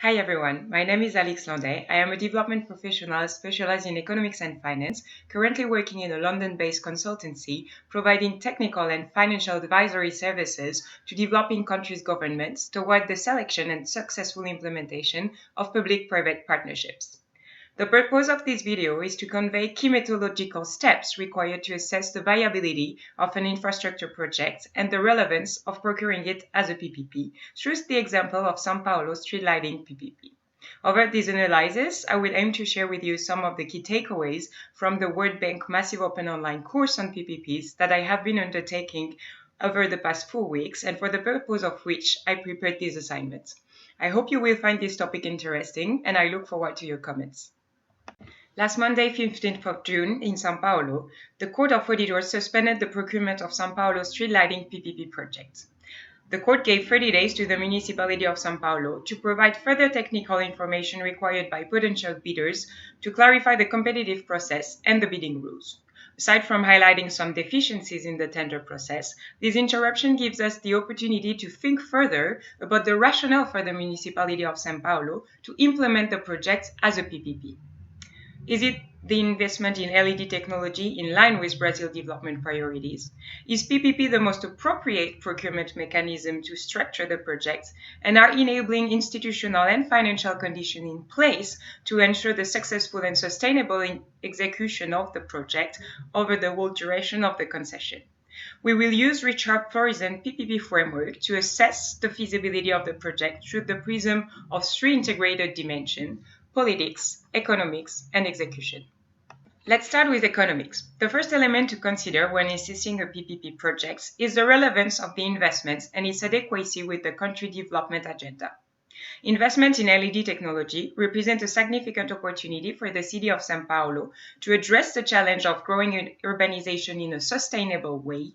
Hi everyone, my name is Alix. I am a development professional specialized in economics and finance, currently working in a London-based consultancy providing technical and financial advisory services to developing countries' governments toward the selection and successful implementation of public-private partnerships. The purpose of this video is to convey key methodological steps required to assess the viability of an infrastructure project and the relevance of procuring it as a PPP, through the example of Sao Paulo street lighting PPP. Over this analysis, I will aim to share with you some of the key takeaways from the World Bank Massive Open Online course on PPPs that I have been undertaking over the past 4 weeks and for the purpose of which I prepared these assignments. I hope you will find this topic interesting and I look forward to your comments. Last Monday, 15th of June, in Sao Paulo, the Court of Auditors suspended the procurement of Sao Paulo street lighting PPP project. The court gave 30 days to the municipality of Sao Paulo to provide further technical information required by potential bidders to clarify the competitive process and the bidding rules. Aside from highlighting some deficiencies in the tender process, this interruption gives us the opportunity to think further about the rationale for the municipality of Sao Paulo to implement the project as a PPP. Is it the investment in LED technology in line with Brazil's development priorities? Is PPP the most appropriate procurement mechanism to structure the project? And are enabling institutional and financial conditions in place to ensure the successful and sustainable execution of the project over the whole duration of the concession? We will use Richard Florizen's PPP framework to assess the feasibility of the project through the prism of 3 integrated dimensions: politics, economics, and execution. Let's start with economics. The first element to consider when assessing a PPP project is the relevance of the investments and its adequacy with the country development agenda. Investment in LED technology represents a significant opportunity for the city of Sao Paulo to address the challenge of growing urbanization in a sustainable way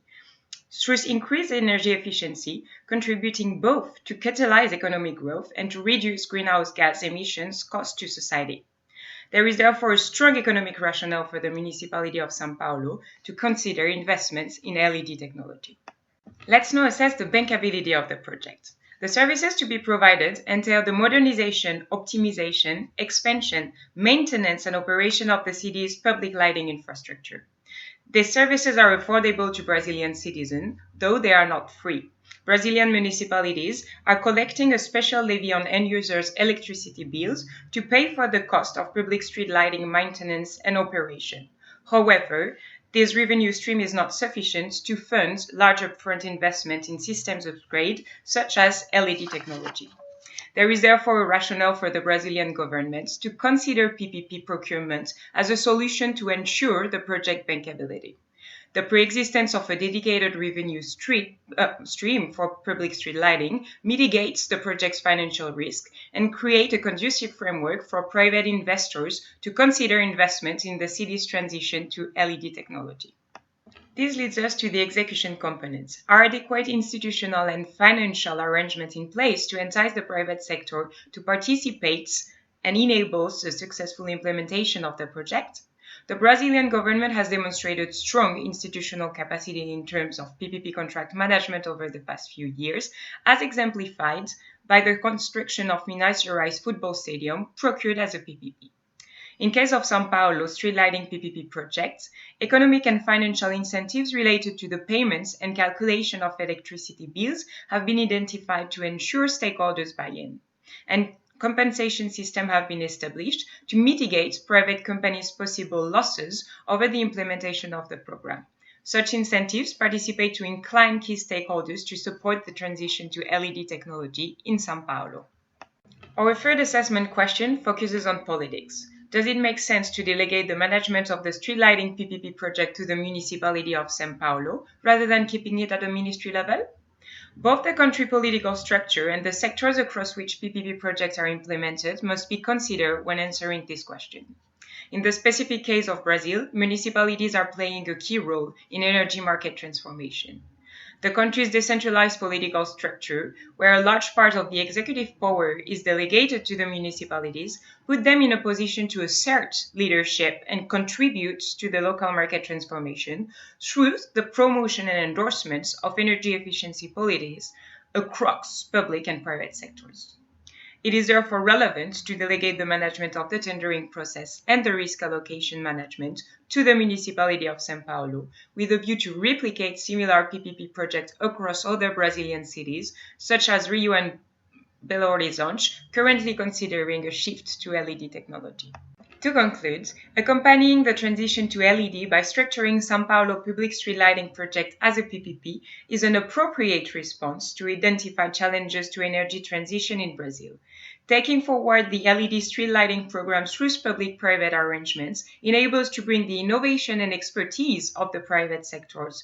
through increased energy efficiency, contributing both to catalyze economic growth and to reduce greenhouse gas emissions cost to society. There is therefore a strong economic rationale for the municipality of Sao Paulo to consider investments in LED technology. Let's now assess the bankability of the project. The services to be provided entail the modernization, optimization, expansion, maintenance, and operation of the city's public lighting infrastructure. These services are affordable to Brazilian citizens, though they are not free. Brazilian municipalities are collecting a special levy on end users' electricity bills to pay for the cost of public street lighting maintenance and operation. However, this revenue stream is not sufficient to fund large upfront investment in systems upgrade, such as LED technology. There is therefore a rationale for the Brazilian government to consider PPP procurement as a solution to ensure the project bankability. The pre-existence of a dedicated revenue stream for public street lighting mitigates the project's financial risk and creates a conducive framework for private investors to consider investment in the city's transition to LED technology. This leads us to the execution components. Are adequate institutional and financial arrangements in place to entice the private sector to participate and enables the successful implementation of the project? The Brazilian government has demonstrated strong institutional capacity in terms of PPP contract management over the past few years, as exemplified by the construction of Minas Gerais football stadium procured as a PPP. In case of Sao Paulo street lighting PPP projects, economic and financial incentives related to the payments and calculation of electricity bills have been identified to ensure stakeholders buy-in, and compensation systems have been established to mitigate private companies' possible losses over the implementation of the program. Such incentives participate to incline key stakeholders to support the transition to LED technology in Sao Paulo. Our third assessment question focuses on politics. Does it make sense to delegate the management of the street lighting PPP project to the municipality of Sao Paulo rather than keeping it at a ministry level? Both the country political structure and the sectors across which PPP projects are implemented must be considered when answering this question. In the specific case of Brazil, municipalities are playing a key role in energy market transformation. The country's decentralized political structure, where a large part of the executive power is delegated to the municipalities, put them in a position to assert leadership and contribute to the local market transformation through the promotion and endorsement of energy efficiency policies across public and private sectors. It is therefore relevant to delegate the management of the tendering process and the risk allocation management to the municipality of Sao Paulo, with a view to replicate similar PPP projects across other Brazilian cities, such as Rio and Belo Horizonte, currently considering a shift to LED technology. To conclude, accompanying the transition to LED by structuring São Paulo public street lighting project as a PPP is an appropriate response to identify challenges to energy transition in Brazil. Taking forward the LED street lighting program through public-private arrangements enables to bring the innovation and expertise of the private sectors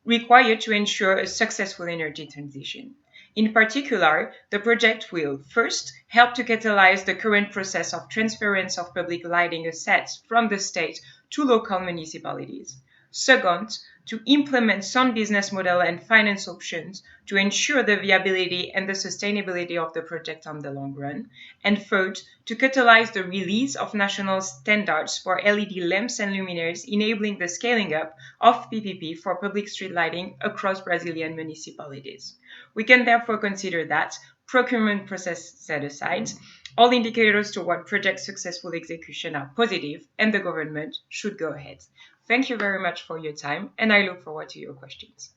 required to ensure a successful energy transition. In particular, the project will, first, help to catalyze the current process of transference of public lighting assets from the state to local municipalities. Second, to implement sound business model and finance options to ensure the viability and the sustainability of the project on the long run. And third, to catalyze the release of national standards for LED lamps and luminaires, enabling the scaling up of PPP for public street lighting across Brazilian municipalities. We can therefore consider that, procurement process set aside, all indicators toward project successful execution are positive and the government should go ahead. Thank you very much for your time, and I look forward to your questions.